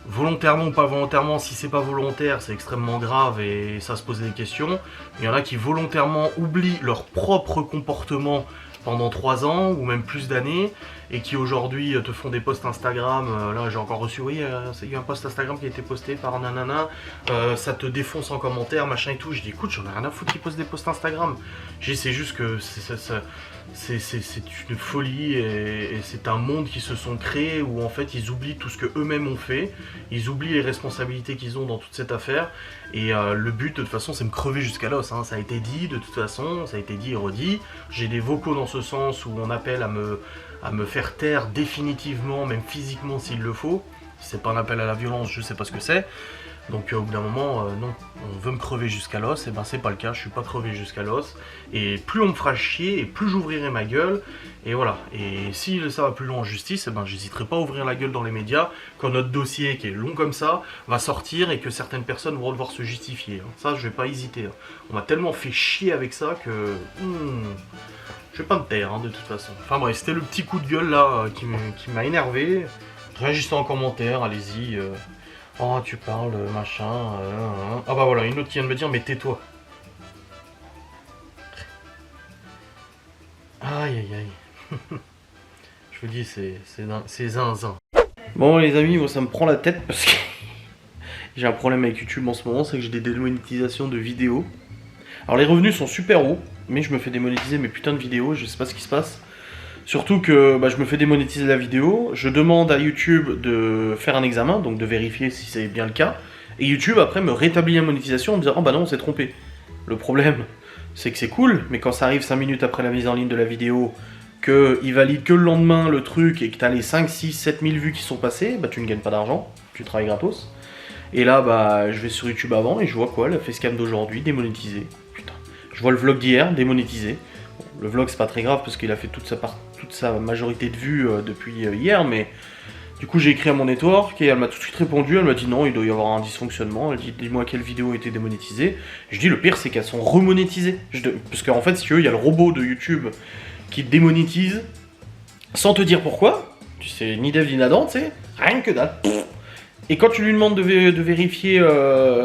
volontairement ou pas volontairement, si c'est pas volontaire, c'est extrêmement grave et ça se pose des questions. Il y en a qui volontairement oublient leur propre comportement pendant 3 ans ou même plus d'années et qui aujourd'hui te font des posts Instagram. Là j'ai encore reçu, oui, il y a un post Instagram qui a été posté par nanana, ça te défonce en commentaire, machin et tout. Je dis écoute, j'en ai rien à foutre qu'ils postent des posts Instagram. C'est juste que c'est une folie et c'est un monde qui se sont créés où en fait ils oublient tout ce que eux-mêmes ont fait, ils oublient les responsabilités qu'ils ont dans toute cette affaire et le but de toute façon c'est me crever jusqu'à l'os, hein. Ça a été dit de toute façon, ça a été dit et redit. J'ai des vocaux dans ce sens où on appelle à me faire taire définitivement, même physiquement s'il le faut. Si c'est pas un appel à la violence, je sais pas ce que c'est. Donc au bout d'un moment, non, on veut me crever jusqu'à l'os, et ben c'est pas le cas, je suis pas crevé jusqu'à l'os. Et plus on me fera chier, et plus j'ouvrirai ma gueule, et voilà. Et si ça va plus loin en justice, et ben j'hésiterai pas à ouvrir la gueule dans les médias, quand notre dossier, qui est long comme ça, va sortir, et que certaines personnes vont devoir se justifier. Ça, je vais pas hésiter. On m'a tellement fait chier avec ça que... je vais pas me taire, de toute façon. Enfin bref, c'était le petit coup de gueule là, qui m'a énervé. Réagissez en commentaire, allez-y... Oh, tu parles, machin... Ah bah voilà, une autre qui vient de me dire, mais tais-toi. Aïe aïe aïe. Je vous dis, c'est zinzin. Bon les amis, moi ça me prend la tête parce que j'ai un problème avec YouTube en ce moment, c'est que j'ai des démonétisations de vidéos. Alors les revenus sont super hauts, mais je me fais démonétiser mes putains de vidéos, je sais pas ce qui se passe. Surtout que je me fais démonétiser la vidéo, je demande à YouTube de faire un examen, donc de vérifier si c'est bien le cas, et YouTube après me rétablit la monétisation en me disant « Oh bah non, on s'est trompé ». Le problème, c'est que c'est cool, mais quand ça arrive 5 minutes après la mise en ligne de la vidéo, qu'il valide que le lendemain le truc, et que tu as les 5, 6, 7 000 vues qui sont passées, bah tu ne gagnes pas d'argent, tu travailles gratos. Et là, je vais sur YouTube avant, et je vois quoi, la facecam d'aujourd'hui, démonétisée. Putain, je vois le vlog d'hier, démonétisé. Bon, le vlog c'est pas très grave parce qu'il a fait toute sa majorité de vues depuis hier, mais du coup j'ai écrit à mon network et elle m'a tout de suite répondu, elle m'a dit non, il doit y avoir un dysfonctionnement, elle dit dis-moi quelle vidéo a été démonétisée. Je dis le pire c'est qu'elles sont remonétisées, parce qu'en fait si tu veux il y a le robot de YouTube qui te démonétise sans te dire pourquoi, tu sais ni Dev ni Nadan, tu sais, rien que dalle. Et quand tu lui demandes de vérifier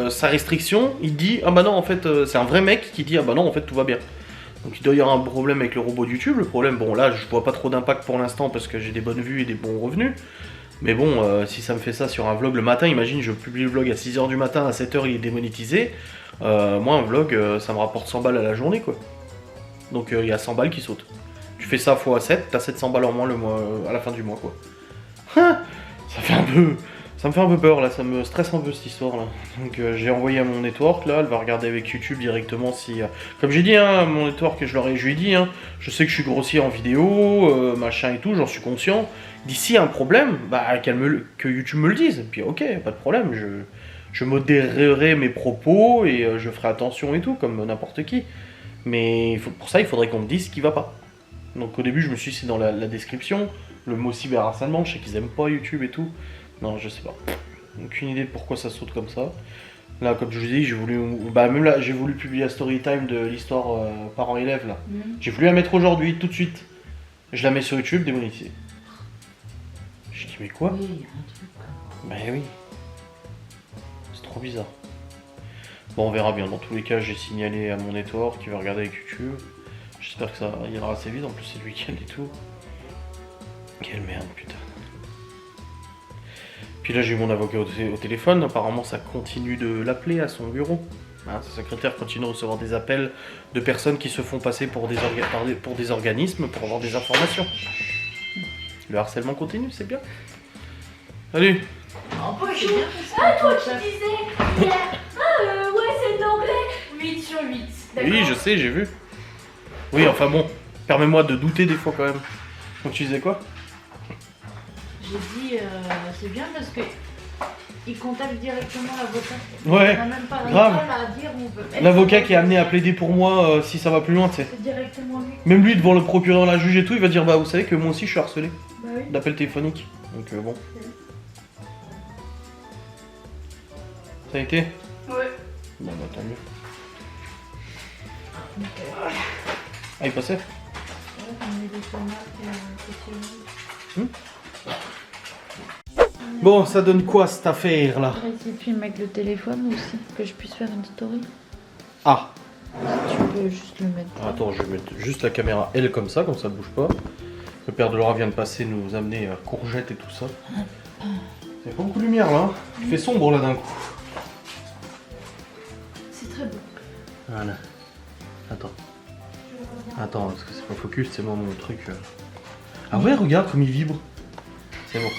sa restriction, il te dit ah bah non en fait c'est un vrai mec qui dit ah bah non en fait tout va bien. Donc il doit y avoir un problème avec le robot de YouTube. Le problème, bon là je vois pas trop d'impact pour l'instant parce que j'ai des bonnes vues et des bons revenus. Mais bon, si ça me fait ça sur un vlog le matin, imagine je publie le vlog à 6h du matin, à 7h il est démonétisé. Moi un vlog ça me rapporte 100 balles à la journée quoi. Donc il y a 100 balles qui sautent. Tu fais ça x 7, t'as 700 balles en moins le mois, à la fin du mois quoi. Ça me fait un peu peur là, ça me stresse un peu cette histoire là. Donc j'ai envoyé à mon network là, elle va regarder avec YouTube directement si... Comme j'ai dit, hein, mon network, je lui ai dit, hein, je sais que je suis grossier en vidéo, machin et tout, j'en suis conscient. D'ici un problème, bah que YouTube me le dise. Et puis ok, pas de problème, je modérerai mes propos et je ferai attention et tout, comme n'importe qui. Mais pour ça, il faudrait qu'on me dise ce qui va pas. Donc au début, je me suis dit, c'est dans la description, le mot cyberharcèlement, je sais qu'ils aiment pas YouTube et tout. Non, je sais pas. Aucune idée de pourquoi ça saute comme ça. Là, comme je vous dis, j'ai voulu... Bah, même là, j'ai voulu publier la story time de l'histoire parents-élèves, là. J'ai voulu la mettre aujourd'hui, tout de suite. Je la mets sur YouTube, démonétisée. Je dis, mais quoi? Oui, il y a un truc. Bah oui. C'est trop bizarre. Bon, on verra bien. Dans tous les cas, j'ai signalé à mon network qui va regarder avec YouTube. J'espère que ça ira assez vite. En plus, c'est le week-end et tout. Quelle merde, putain. Puis là j'ai eu mon avocat au téléphone, apparemment ça continue de l'appeler à son bureau. Hein, sa secrétaire continue de recevoir des appels de personnes qui se font passer pour des organismes pour avoir des informations. Le harcèlement continue, c'est bien. Salut. Bonjour. Ah, toi qui disais hier. Ouais, c'est d'anglais. 8 sur 8. Oui, je sais, j'ai vu. Oui, enfin bon, permets-moi de douter des fois quand même. Donc tu disais quoi? J'ai dit, c'est bien parce que il contacte directement l'avocat. Ouais, On n'a même pas grave. à dire, on peut mettre- L'avocat qui est amené à plaider pour moi si ça va plus loin, tu sais. C'est directement lui. Même lui, devant le procureur, la juge et tout, il va dire bah vous savez que moi aussi je suis harcelé Bah oui. d'appels téléphoniques. Donc bon. Ça a été? Ouais. Bon bah tant mieux. Ah il passait? Bon, ça donne quoi cette affaire là? Et puis avec le téléphone aussi, que je puisse faire une story. Ah! Tu peux juste le mettre. Attends, je vais mettre juste la caméra elle comme ça ne bouge pas. Le père de Laura vient de passer nous amener courgettes et tout ça. Il y a pas beaucoup de lumière là, hein. Il fait sombre là d'un coup. C'est très beau. Voilà. Attends. Attends, parce que c'est pas focus, c'est moi mon truc. Ah ouais, regarde comme il vibre. C'est bon.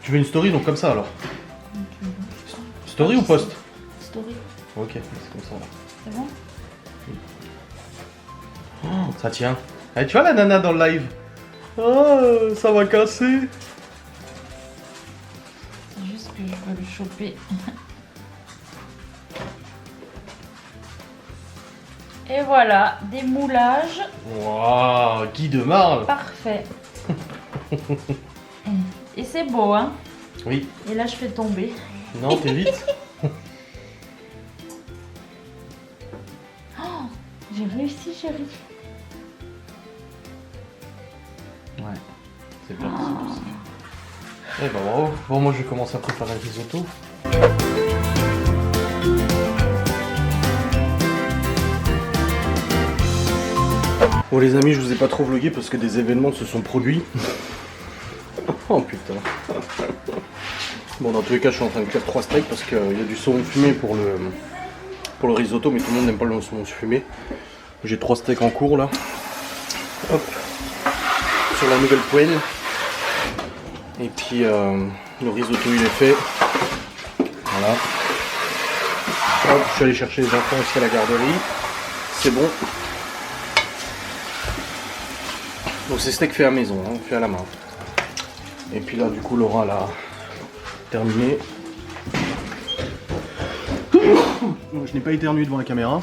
Tu veux une story donc comme ça alors? Story ou post? Story. Ok, c'est comme ça là. C'est bon? Oh, ça tient. Eh, tu vois la nana dans le live? Oh, ça va casser. C'est juste que je veux le choper. Et voilà, des moulages. Waouh, Guy de Marle. Parfait. Et c'est beau, hein? Oui. Et là, je fais tomber. Non, t'es vite. Oh, j'ai réussi, chérie. Ouais. C'est bien, c'est possible. Eh ben bravo. Bon, moi je vais commencer à préparer le risotto. Bon les amis, je vous ai pas trop vlogué parce que des événements se sont produits. Oh putain. Bon dans tous les cas je suis en train de cuire 3 steaks parce qu'il y a du saumon fumé pour le risotto, mais tout le monde n'aime pas le saumon fumé. J'ai 3 steaks en cours là. Hop. Sur la nouvelle poêle. Et puis le risotto il est fait. Voilà. Hop, je suis allé chercher les enfants aussi à la garderie. C'est bon. Donc c'est steak fait à maison, hein, fait à la main. Et puis là du coup Laura l'a terminé. Donc, je n'ai pas éternué devant la caméra.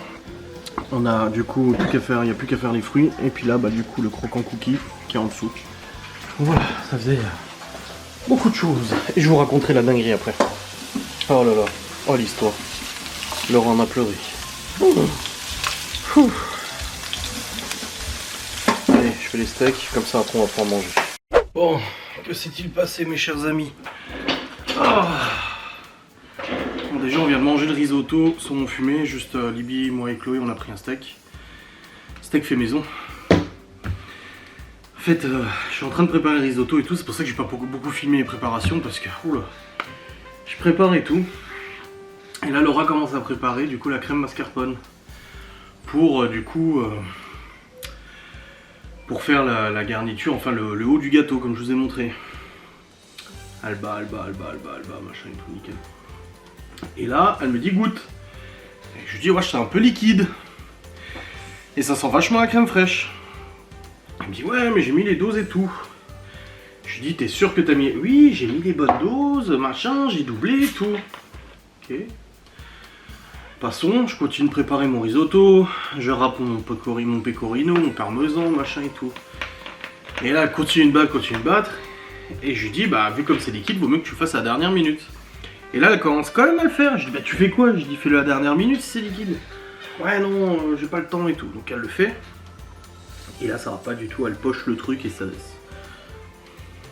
On a du coup tout qu'à faire, il n'y a plus qu'à faire les fruits. Et puis là bah du coup le croquant cookie qui est en dessous. Voilà, ça faisait beaucoup de choses. Et je vous raconterai la dinguerie après. Oh là là, oh l'histoire. Laura en a pleuré. Allez, je fais les steaks, comme ça après on va pouvoir manger. Bon, que s'est-il passé mes chers amis? Bon, déjà on vient de manger le risotto, saumon fumé, juste Libby, moi et Chloé on a pris un steak. Steak fait maison. En fait, je suis en train de préparer le risotto et tout, c'est pour ça que j'ai pas beaucoup filmé les préparations parce que, oula, je prépare et tout. Et là Laura commence à préparer du coup la crème mascarpone pour du coup pour faire la garniture, enfin le haut du gâteau comme je vous ai montré. Alba, machin et tout, nickel. Et là, elle me dit goûte. Et je lui dis ouais, c'est un peu liquide. Et ça sent vachement la crème fraîche. Elle me dit ouais, mais j'ai mis les doses et tout. Je lui dis t'es sûr que t'as mis... Oui, j'ai mis les bonnes doses, machin, j'ai doublé et tout. Ok. Passons, je continue de préparer mon risotto. Je râpe mon pecorino, mon parmesan, machin et tout. Et là, elle continue de battre. Et je lui dis, bah vu comme c'est liquide, vaut mieux que tu fasses à la dernière minute. Et là, elle commence quand même à le faire. Je dis, bah tu fais quoi? Je dis, fais-le à la dernière minute si c'est liquide. Ouais, non, j'ai pas le temps et tout. Donc elle le fait. Et là, ça va pas du tout. Elle poche le truc et ça laisse.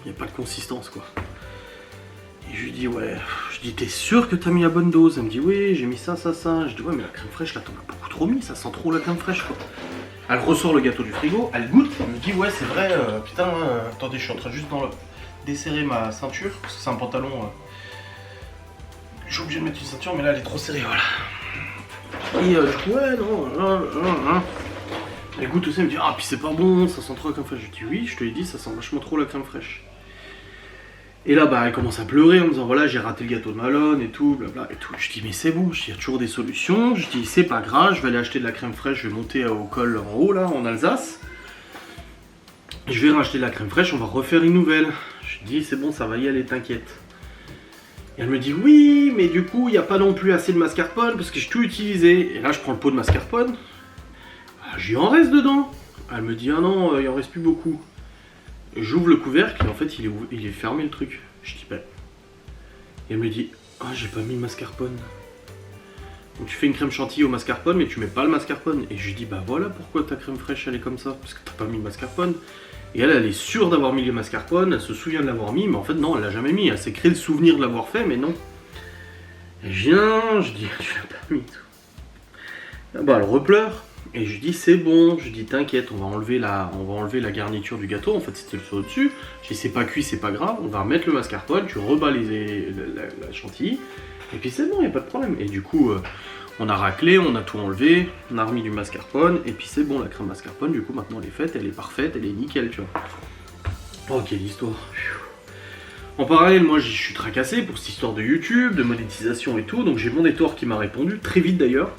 Il n'y a pas de consistance, quoi. Et je lui dis, ouais, je dis, t'es sûr que t'as mis la bonne dose? Elle me dit, oui, j'ai mis ça. Je dis, ouais, mais la crème fraîche, là, t'en as beaucoup trop mis. Ça sent trop la crème fraîche, quoi. Elle ressort le gâteau du frigo, elle goûte. Elle me dit, ouais, c'est vrai, putain, attendez, je suis en train juste desserrer ma ceinture, parce que c'est un pantalon. J'ai oublié de mettre une ceinture, mais là elle est trop serrée, voilà. Et je dis ouais, non. Elle goûte aussi, elle me dit ah, puis c'est pas bon, ça sent trop la crème fraîche. Je dis oui, je te l'ai dit, ça sent vachement trop la crème fraîche. Et là, bah, elle commence à pleurer en me disant voilà, j'ai raté le gâteau de Malone et tout, blabla et tout. Je dis mais c'est bon, il y a toujours des solutions. Je dis c'est pas grave, je vais aller acheter de la crème fraîche, je vais monter au col en haut là, en Alsace. Je vais racheter de la crème fraîche, on va refaire une nouvelle. Je dis c'est bon, ça va y aller, t'inquiète. Et elle me dit oui, mais du coup il n'y a pas non plus assez de mascarpone parce que j'ai tout utilisé. Et là je prends le pot de mascarpone, j'y en reste dedans. Elle me dit ah non, il en reste plus beaucoup. J'ouvre le couvercle et en fait il est fermé le truc. Je dis bah. Et elle me dit ah j'ai pas mis le mascarpone. Donc tu fais une crème chantilly au mascarpone mais tu mets pas le mascarpone. Et je lui dis bah voilà pourquoi ta crème fraîche elle est comme ça, parce que t'as pas mis le mascarpone. Et elle est sûre d'avoir mis le mascarpone, elle se souvient de l'avoir mis, mais en fait non, elle l'a jamais mis. Elle s'est créé le souvenir de l'avoir fait, mais non. Et je viens, je dis tu l'as pas mis tout. Bah elle repleure. Et je dis c'est bon, je dis t'inquiète, on va enlever la garniture du gâteau, en fait c'était le sur dessus. Je dis c'est pas cuit, c'est pas grave, on va remettre le mascarpone, tu rebats la chantilly, et puis c'est bon, y a pas de problème. Et du coup, on a raclé, on a tout enlevé, on a remis du mascarpone, et puis c'est bon, la crème mascarpone, du coup maintenant elle est faite, elle est parfaite, elle est nickel, tu vois. Oh quelle histoire. En parallèle, moi je suis tracassé pour cette histoire de YouTube, de monétisation et tout, donc j'ai mon éditeur qui m'a répondu, très vite d'ailleurs,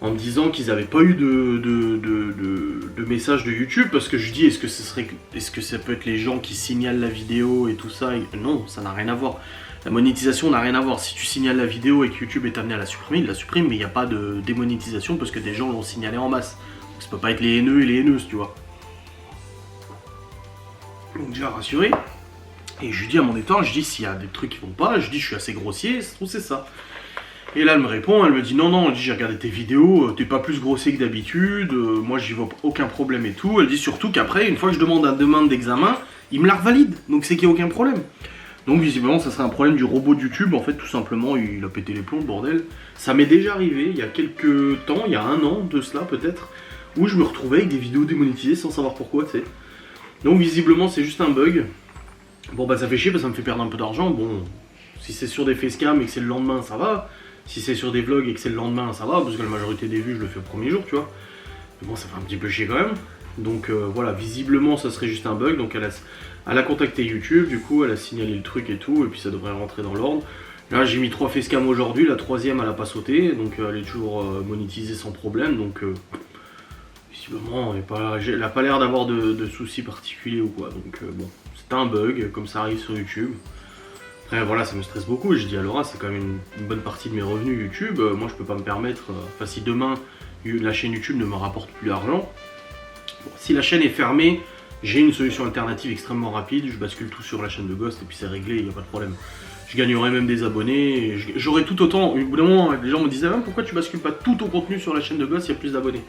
en me disant qu'ils n'avaient pas eu de message de YouTube, parce que je dis est-ce que ça peut être les gens qui signalent la vidéo et tout ça, et non, ça n'a rien à voir. La monétisation n'a rien à voir. Si tu signales la vidéo et que YouTube est amené à la supprimer, il la supprime, mais il n'y a pas de démonétisation parce que des gens l'ont signalé en masse. Donc ça peut pas être les haineux et les haineuses, tu vois. Donc déjà rassuré. Et je lui dis à mon éditeur, je dis s'il y a des trucs qui vont pas, je dis je suis assez grossier, ça se trouve c'est ça. Et là elle me répond, elle me dit non, elle dit j'ai regardé tes vidéos, t'es pas plus grossier que d'habitude, moi j'y vois aucun problème et tout. Elle dit surtout qu'après, une fois que je demande un demande d'examen, il me la revalide, donc c'est qu'il n'y a aucun problème. Donc visiblement ça serait un problème du robot de YouTube, en fait tout simplement il a pété les plombs le bordel. Ça m'est déjà arrivé il y a quelques temps, il y a 1 an de cela peut-être, où je me retrouvais avec des vidéos démonétisées sans savoir pourquoi, tu sais. Donc visiblement c'est juste un bug. Bon bah ça fait chier parce que ça me fait perdre un peu d'argent, bon si c'est sur des facecam et que c'est le lendemain ça va. Si c'est sur des vlogs et que c'est le lendemain, ça va, parce que la majorité des vues, je le fais au premier jour, tu vois. Mais bon, ça fait un petit peu chier quand même. Donc voilà, visiblement, ça serait juste un bug. Donc elle a contacté YouTube, du coup, elle a signalé le truc et tout, et puis ça devrait rentrer dans l'ordre. Là, j'ai mis 3 facecam aujourd'hui, la 3e, elle a pas sauté, donc elle est toujours monétisée sans problème. Donc visiblement, elle a pas l'air d'avoir de soucis particuliers ou quoi. Donc bon, c'est un bug, comme ça arrive sur YouTube. Après voilà, ça me stresse beaucoup, je dis à Laura, c'est quand même une bonne partie de mes revenus YouTube, moi je peux pas me permettre, enfin si demain la chaîne YouTube ne me rapporte plus d'argent, bon, si la chaîne est fermée, j'ai une solution alternative extrêmement rapide, je bascule tout sur la chaîne de Ghost et puis c'est réglé, il n'y a pas de problème. Je gagnerai même des abonnés, j'aurai tout autant, au bout d'un moment les gens me disaient pourquoi tu bascules pas tout ton contenu sur la chaîne de Ghost, il y a plus d'abonnés.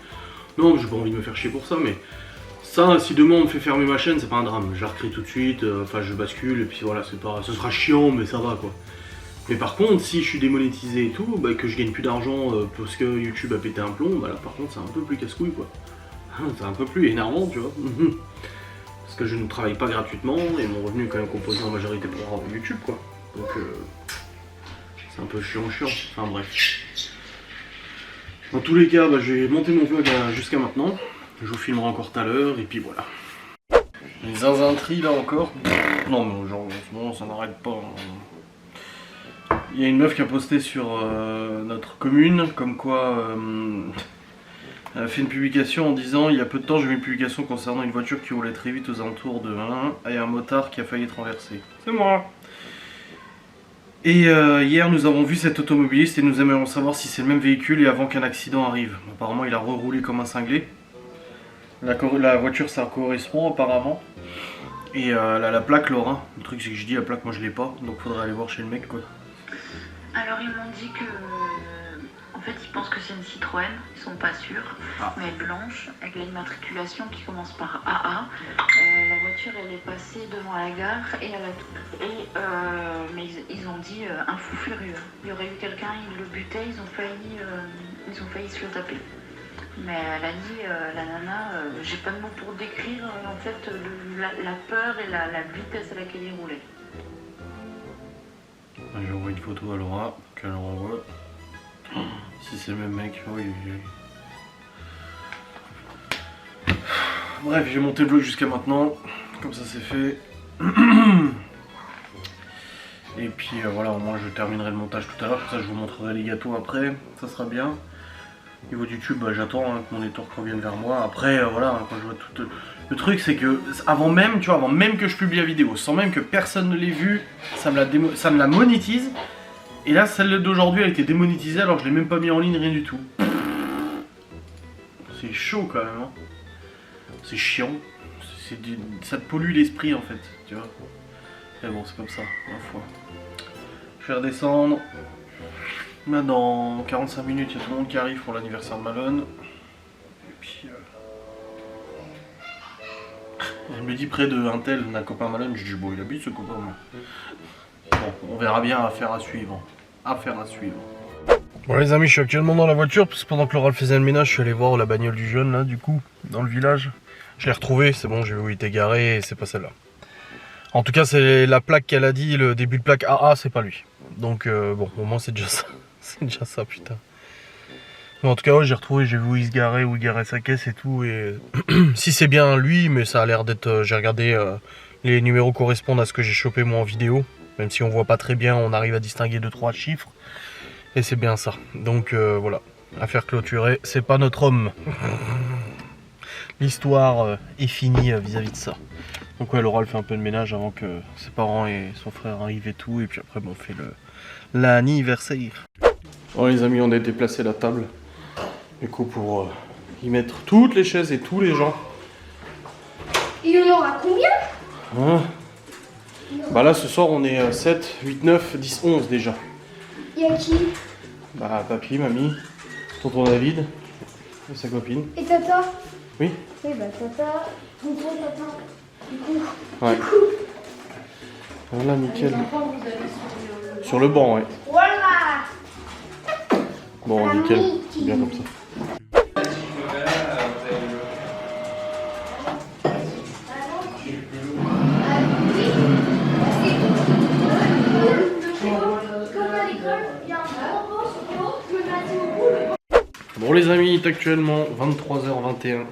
Non, j'ai pas envie de me faire chier pour ça, mais... Ça, si demain on me fait fermer ma chaîne, c'est pas un drame, je la recrée tout de suite, enfin je bascule et puis voilà, c'est pas, ce sera chiant mais ça va quoi. Mais par contre, si je suis démonétisé et tout, bah, que je gagne plus d'argent parce que YouTube a pété un plomb, bah là par contre c'est un peu plus casse-couille quoi. C'est un peu plus énervant tu vois. Parce que je ne travaille pas gratuitement et mon revenu est quand même composé en majorité pour YouTube quoi. Donc c'est un peu chiant, enfin bref. Dans tous les cas, bah, j'ai monté mon vlog jusqu'à maintenant. Je vous filmerai encore tout à l'heure, et puis voilà. Les zinzintries là encore. Non mais genre, en ce moment ça n'arrête pas. Il y a une meuf qui a posté sur notre commune, comme quoi elle a fait une publication en disant: il y a peu de temps j'ai vu une publication concernant une voiture qui roulait très vite aux alentours de 1 et un motard qui a failli être renversé. C'est moi. Et hier nous avons vu cet automobiliste et nous aimerions savoir si c'est le même véhicule et avant qu'un accident arrive. Apparemment il a reroulé comme un cinglé. La voiture ça correspond apparemment. Et la plaque Laura, le truc c'est que je dis la plaque moi je l'ai pas, donc faudrait aller voir chez le mec quoi. Alors ils m'ont dit que, en fait ils pensent que c'est une Citroën, ils sont pas sûrs, mais elle est blanche, avec l'immatriculation qui commence par AA. La voiture elle est passée devant la gare et mais ils ont dit un fou furieux. Il y aurait eu quelqu'un, ils le butaient, ils ont failli se le taper. Mais elle a dit, la nana, j'ai pas de mots pour décrire en fait la peur et la vitesse à laquelle il roulait. J'envoie une photo à Laura, qu'elle renvoie. Si c'est le même mec, oui. Bref, j'ai monté le vlog jusqu'à maintenant, comme ça c'est fait. Et puis voilà, au moins je terminerai le montage tout à l'heure, comme ça je vous montrerai les gâteaux après, ça sera bien. Niveau YouTube, j'attends que mon network revienne vers moi. Après, voilà, quand je vois tout... Le truc, c'est que avant même, tu vois, avant même que je publie la vidéo, sans même que personne ne l'ait vue, ça me la monétise. Et là, celle d'aujourd'hui, elle a été démonétisée alors que je l'ai même pas mis en ligne, rien du tout. C'est chaud quand même, hein. C'est chiant. Ça te pollue l'esprit en fait, tu vois. Mais bon, c'est comme ça, ma foi. Je vais redescendre. Là, dans 45 minutes, il y a tout le monde qui arrive pour l'anniversaire de Malone. Et puis... elle me dit près d'un tel, d'un copain Malone. Je dis bon, il habite ce copain. Bon, on verra bien, affaire à suivre. Affaire à suivre. Bon les amis, je suis actuellement dans la voiture parce que pendant que Laura faisait le ménage, je suis allé voir la bagnole du jeune là, du coup, dans le village. Je l'ai retrouvée, c'est bon, j'ai vu où il était garé et c'est pas celle-là. En tout cas, c'est la plaque qu'elle a dit, le début de plaque AA, c'est pas lui. Donc bon, au moins c'est déjà ça. C'est déjà ça, putain. Mais en tout cas, ouais, j'ai retrouvé, j'ai vu où il se garait, où il garait sa caisse et tout. Et si c'est bien lui, mais ça a l'air d'être... j'ai regardé, les numéros correspondent à ce que j'ai chopé moi en vidéo. Même si on voit pas très bien, on arrive à distinguer 2-3 chiffres. Et c'est bien ça. Donc voilà, affaire clôturée, c'est pas notre homme. L'histoire est finie vis-à-vis de ça. Donc ouais, Laura elle fait un peu de ménage avant que ses parents et son frère arrivent et tout. Et puis après, bon, on fait l'anniversaire. Bon les amis, on a déplacé la table. Du coup pour y mettre toutes les chaises et tous les gens. Il y en aura combien? Hein? Bah là ce soir on est 7, 8, 9, 10, 11 déjà. Il y a qui? Bah papy, mamie, tonton David et sa copine. Et tata? Oui. Oui bah tata, tonton, tata. Du coup. Ouais. Voilà, nickel. Sur le banc, ouais. Voilà. Bon, nickel, c'est bien comme ça. Bon les amis, il est actuellement 23h21.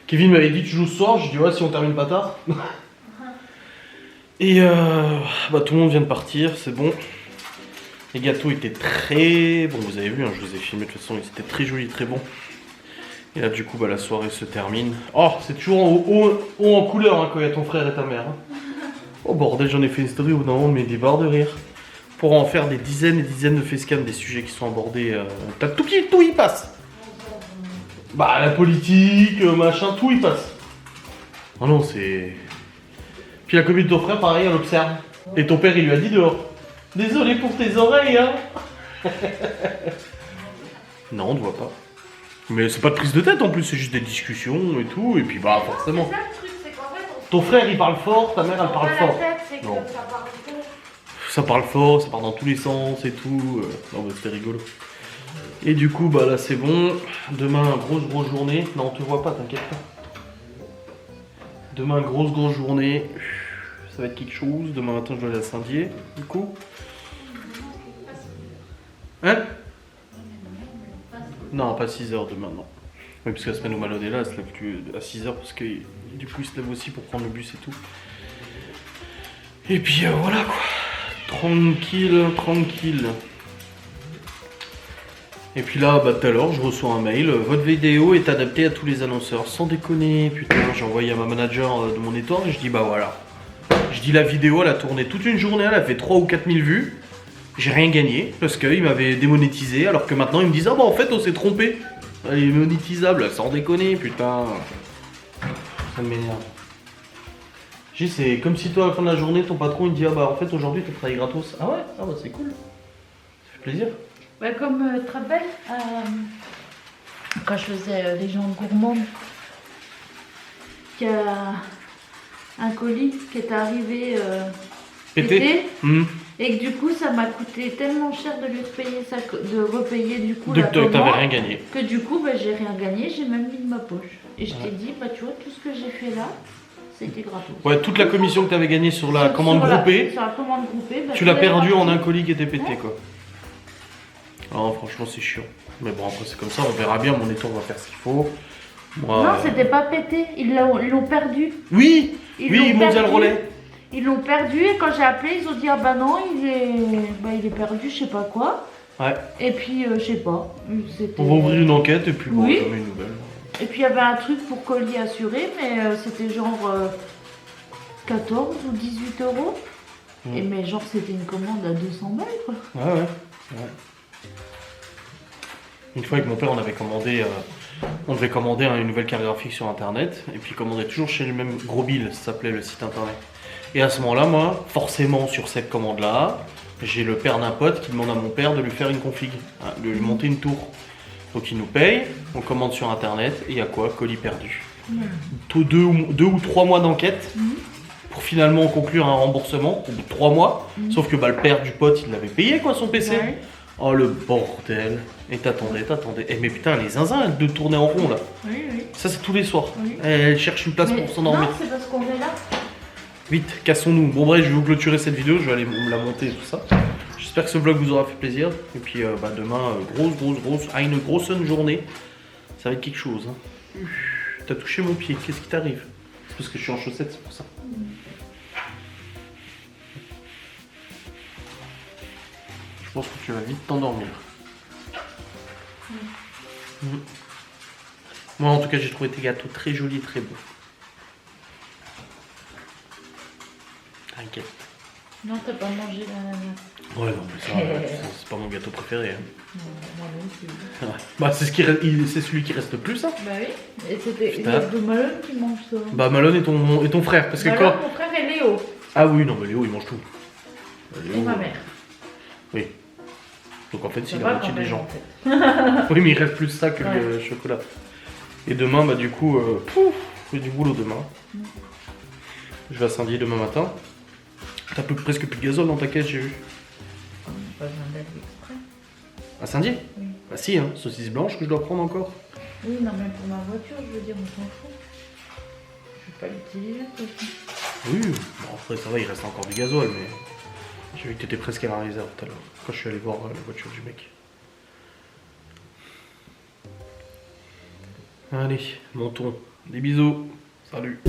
Kevin m'avait dit tu joues ce soir, je dis ouais si on termine pas tard. Et bah tout le monde vient de partir, c'est bon. Les gâteaux étaient très bons, vous avez vu, hein, je vous ai filmé de toute façon, ils étaient très jolis, très bons. Et là du coup bah, la soirée se termine. Oh, c'est toujours en haut en couleur hein, quand il y a ton frère et ta mère. Hein. Oh bordel, j'en ai fait une story où non, mais des barres de rire. Pour en faire des dizaines et dizaines de facecam, des sujets qui sont abordés. T'as tout y passe. Bah la politique, machin, tout y passe. Oh non, c'est... Puis la copine de ton frère, pareil, elle observe. Et ton père, il lui a dit dehors. Désolé pour tes oreilles, hein. Non, on ne voit pas. Mais c'est pas de prise de tête en plus, c'est juste des discussions et tout. Et puis bah forcément. C'est ça le truc, c'est qu'en fait on... Ton frère, il parle fort, ta mère, elle parle fort. Non. Ça parle fort, ça part dans tous les sens et tout. Non, mais c'était rigolo. Et du coup, bah là c'est bon. Demain, grosse journée. Non, on te voit pas, t'inquiète pas. Demain, grosse journée. Ça va être quelque chose. Demain matin, je dois aller à Saint-Dié, du coup. Hein? Non, pas 6h demain, non. Oui, parce que la semaine où Malone est là, elle se lève plus à 6h parce que du coup il se lève aussi pour prendre le bus et tout. Et puis voilà quoi. Tranquille, tranquille. Et puis là, bah tout à l'heure, je reçois un mail. Votre vidéo est adaptée à tous les annonceurs. Sans déconner, putain, j'ai envoyé à ma manager de mon étoile et je dis bah voilà. Je dis la vidéo, elle a tourné toute une journée, elle a fait 3 ou 4 000 vues. J'ai rien gagné parce qu'ils m'avaient démonétisé alors que maintenant ils me disent ah bah en fait on s'est trompé. Elle est monétisable, sans déconner, putain. Ça m'énerve. C'est comme si toi à la fin de la journée ton patron il dit ah bah en fait aujourd'hui tu travailles gratos. Ah ouais, ah bah c'est cool. Ça fait plaisir. Ouais, comme tu te rappelles, quand je faisais les gens gourmandes, qu'il y a un colis qui est arrivé pété, et que du coup ça m'a coûté tellement cher de lui repayer ça, de repayer du coup la commande, t'avais rien gagné. Que du coup bah, j'ai rien gagné, j'ai même mis de ma poche. Et je t'ai dit, bah tu vois, tout ce que j'ai fait là, c'était gratos. Ouais, toute la commission que t'avais gagnée sur la commande groupée, sur la commande groupée, bah, tu l'as perdue en un colis qui était pété quoi. Oh, franchement c'est chiant. Mais bon après c'est comme ça, on verra bien, mon étoile va faire ce qu'il faut. Moi, non, c'était pas pété, ils l'ont perdu. Oui, ils m'ont dit le relais. Ils l'ont perdu et quand j'ai appelé, ils ont dit ah bah non, il est perdu, je sais pas quoi. Ouais. Et puis je sais pas. On va ouvrir une enquête et puis bon, oui. jamais une nouvelle. Et puis il y avait un truc pour colis assuré, mais c'était genre 14 ou 18 euros. Et mais genre c'était une commande à 200 balles quoi. Ouais. Une fois avec mon père, on devait commander une nouvelle carte graphique sur internet et puis il commandait toujours chez le même Gros Bill, ça s'appelait le site internet. Et à ce moment-là, moi, forcément sur cette commande-là, j'ai le père d'un pote qui demande à mon père de lui faire une config, de lui monter une tour. Donc il nous paye, on commande sur internet et il y a quoi? Colis perdu. Deux ou 3 mois d'enquête pour finalement conclure un remboursement au bout de 3 mois. Sauf que le père du pote, il l'avait payé quoi son PC. Ouais. Oh le bordel. Et t'attendais. Eh mais putain, les zinzins de tourner en rond là. Oui. Ça c'est tous les soirs. Oui. Elle cherche une place pour s'endormir. Non, c'est parce qu'on est là. Vite, cassons-nous. Bon bref, je vais vous clôturer cette vidéo, je vais aller me la monter et tout ça. J'espère que ce vlog vous aura fait plaisir. Et puis demain, une grosse journée. Ça va être quelque chose. Hein. T'as touché mon pied, qu'est-ce qui t'arrive? C'est parce que je suis en chaussettes, c'est pour ça. Je pense que tu vas vite t'endormir. Moi en tout cas j'ai trouvé tes gâteaux très jolis, très beaux. T'inquiète. Non, t'as pas mangé l'ananas. Ouais, non, mais ça, c'est pas mon gâteau préféré. Hein. Non, moi non plus. Ouais. Bah, c'est celui qui reste le plus, hein. Bah oui, et c'était de Malone qui mange ça. Bah, Malone et ton frère, parce que Malone, quoi? mon frère et Léo. Ah oui, non, mais Léo, il mange tout. Et ma mère. Oui. Donc en fait, c'est la moitié des gens. En fait. Oui, mais il reste plus ça que le chocolat. Et demain, bah, du coup, j'ai du boulot demain. Je vais à Saint-Dié demain matin. T'as presque plus de gazole dans ta caisse, j'ai vu. Pas besoin d'aller exprès. À Saint-Dié? Oui. Bah si, hein, saucisse blanche que je dois prendre encore. Oui, non, mais pour ma voiture, je veux dire, on s'en fout. Je vais pas l'utiliser, de toute façon. Oui, bon, après ça va, il reste encore du gazole, mais j'ai vu que t'étais presque à la réserve tout à l'heure, quand je suis allé voir la voiture du mec. Allez, montons. Des bisous. Salut.